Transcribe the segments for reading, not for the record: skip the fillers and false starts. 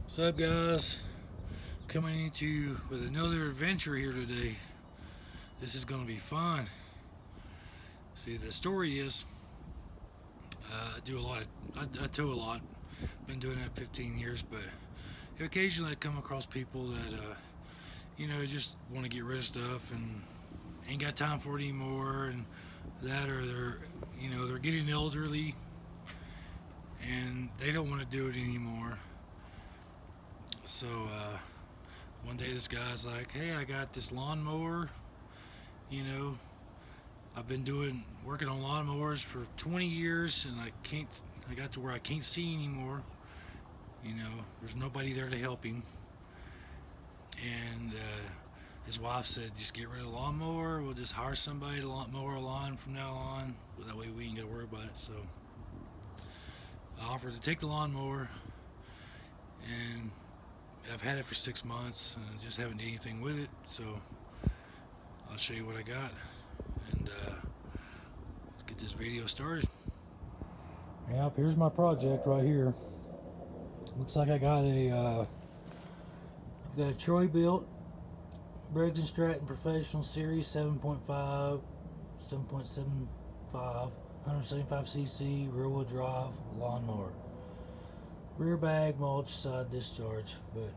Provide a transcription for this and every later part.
What's up, guys? Coming at you with another adventure here today. This is going to be fun. See, the story is I tow a lot. Been doing that 15 years, but occasionally I come across people that just want to get rid of stuff and ain't got time for it anymore, and that, or they're getting elderly and they don't want to do it anymore. So one day this guy's like, hey, I got this lawnmower. I've been working on lawnmowers for 20 years and I got to where I can't see anymore. There's nobody there to help him. And his wife said, just get rid of the lawnmower. We'll just hire somebody to mow our lawn from now on. That way we ain't got to worry about it. So I offered to take the lawnmower, and I've had it for 6 months and I just haven't done anything with it, so I'll show you what I got, and let's get this video started. Yep, here's my project right here. Looks like I got a Troy built Briggs and Stratton Professional Series 7.5, 175cc rear wheel drive lawnmower. Rear bag, mulch, side discharge, but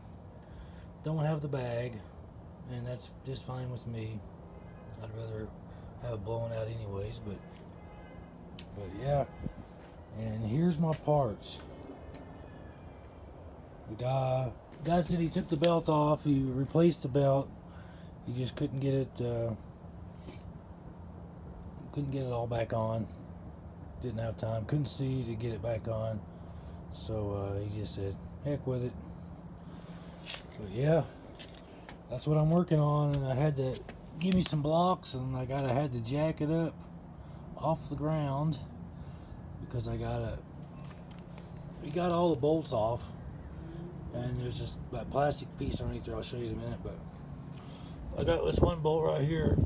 don't have the bag, and that's just fine with me. I'd rather have it blown out anyways, but yeah. And here's my parts. The guy said he took the belt off, he replaced the belt, he just couldn't get it all back on. Didn't have time, couldn't see to get it back on. So he just said, heck with it. But yeah, that's what I'm working on, and I had to give me some blocks, and I had to jack it up off the ground because we got all the bolts off, and there's just that plastic piece underneath there. I'll show you in a minute, but I got this one bolt right here.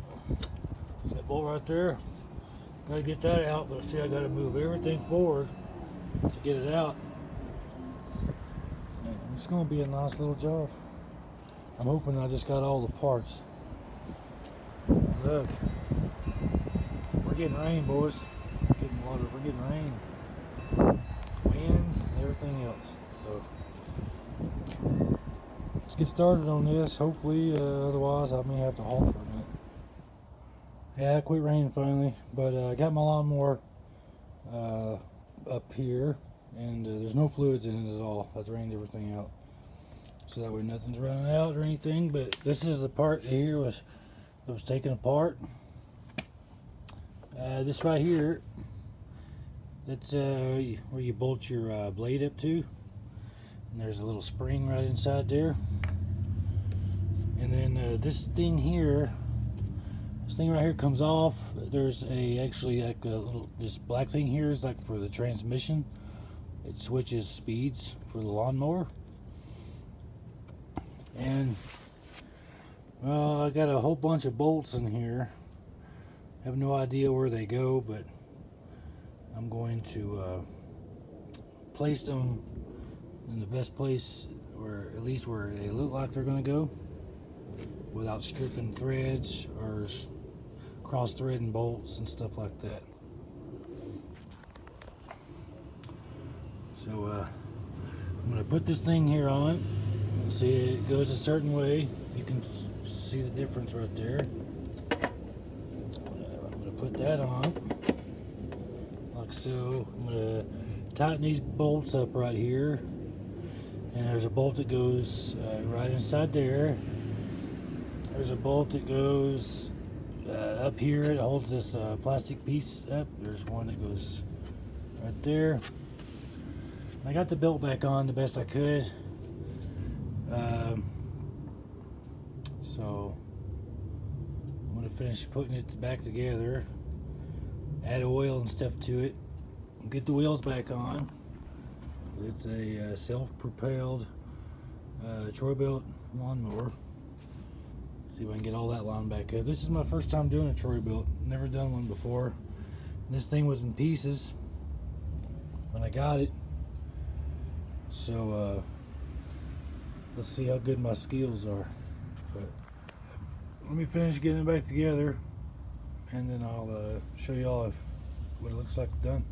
That bolt right there, gotta get that out, but see, I gotta move everything forward to get it out. It's gonna be a nice little job. I'm hoping I just got all the parts. Look, we're getting rain, boys. We're getting rain, wind, and everything else. So let's get started on this. Hopefully, otherwise I may have to halt for a minute. Yeah, it quit raining finally, but I got my lawnmower up here, and there's no fluids in it at all. I drained everything out, so that way nothing's running out or anything. But this is the part here that was taken apart. This right here, that's where you bolt your blade up to, and there's a little spring right inside there. And then this thing right here comes off. There's actually like this black thing here is like for the transmission. It switches speeds for the lawnmower. And well, I got a whole bunch of bolts in here. I have no idea where they go, but I'm going to place them in the best place, or at least where they look like they're going to go, without stripping threads or cross threading bolts and stuff like that. So I'm going to put this thing here on. See, it goes a certain way. You can see the difference right there. I'm going to put that on like so. I'm going to tighten these bolts up right here, and there's a bolt that goes right inside there. There's a bolt that goes up here. It holds this plastic piece up. There's one that goes right there. I got the belt back on the best I could. So I'm going to finish putting it back together, add oil and stuff to it, and get the wheels back on. It's a self-propelled Troy built lawnmower. See if I can get all that line back up. This is my first time doing a Troy built. Never done one before. And this thing was in pieces when I got it. So let's see how good my skills are. But let me finish getting it back together, and then I'll show y'all what it looks like done.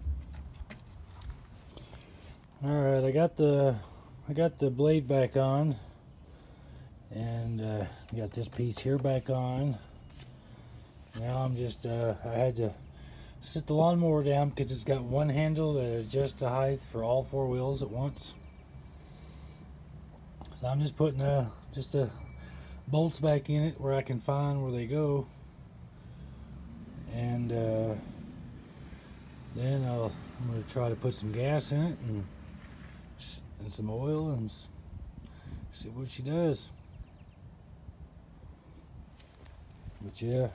All right, I got the blade back on, and got this piece here back on. Now I'm just I had to sit the lawnmower down because it's got one handle that adjusts the height for all 4 wheels at once. So I'm just putting the bolts back in it where I can find where they go, and then I'm going to try to put some gas in it and some oil and see what she does. But yeah,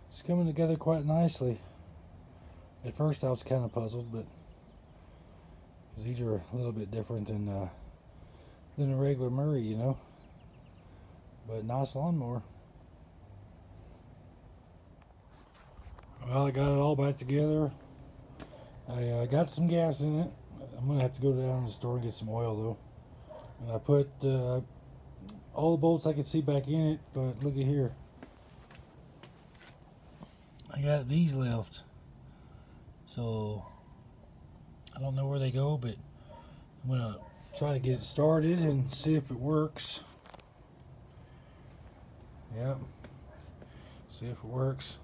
it's coming together quite nicely. At first I was kind of puzzled, but because these are a little bit different than a regular Murray, you know. But nice lawnmower. Well, I got it all back together. I got some gas in it. I'm gonna have to go down to the store and get some oil though. And I put all the bolts I could see back in it, but look at here. I got these left. So I don't know where they go, but I'm gonna try to get it started and see if it works. Yep. See if it works.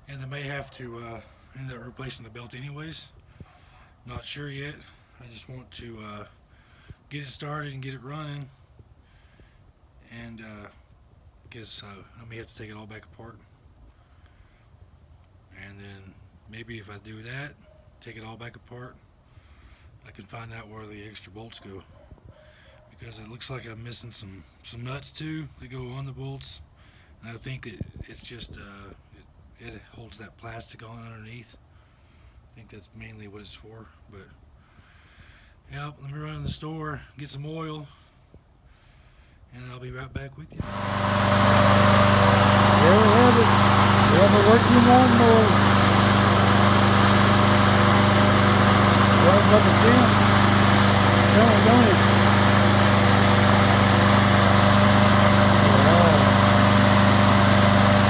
And I may have to end up replacing the belt anyways. Not sure yet. I just want to get it started and get it running, and guess I may have to take it all back apart, and then maybe if I do that, take it all back apart, I can find out where the extra bolts go, because it looks like I'm missing some nuts too that go on the bolts, and I think that it's just it holds that plastic on underneath. I think that's mainly what it's for. But yeah, let me run in the store, get some oil, and I'll be right back with you. There we have it. We have a working lawnmower. Runs up a fence. Don't it?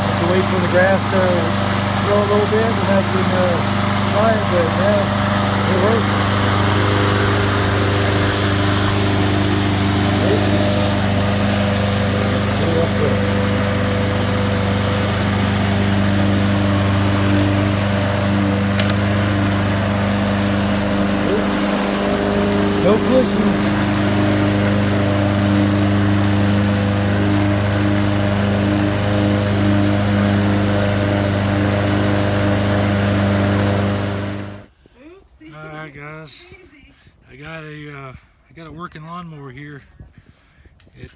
Have to wait for the grass to grow a little bit, and I can fine, but now it works. No pushing. Alright guys, I got a working lawnmower here. It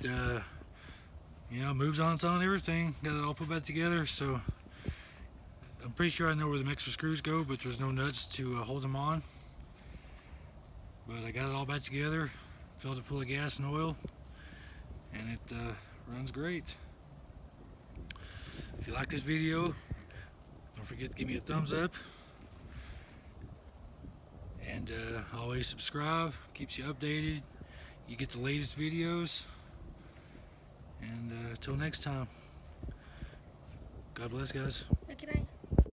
you know, moves on its own, everything. Got it all put back together, so I'm pretty sure I know where the extra screws go, but there's no nuts to hold them on. But I got it all back together, filled it full of gas and oil, and it runs great. If you like this video, don't forget to give me a thumbs up. And always subscribe, keeps you updated. You get the latest videos. And until next time, God bless, guys.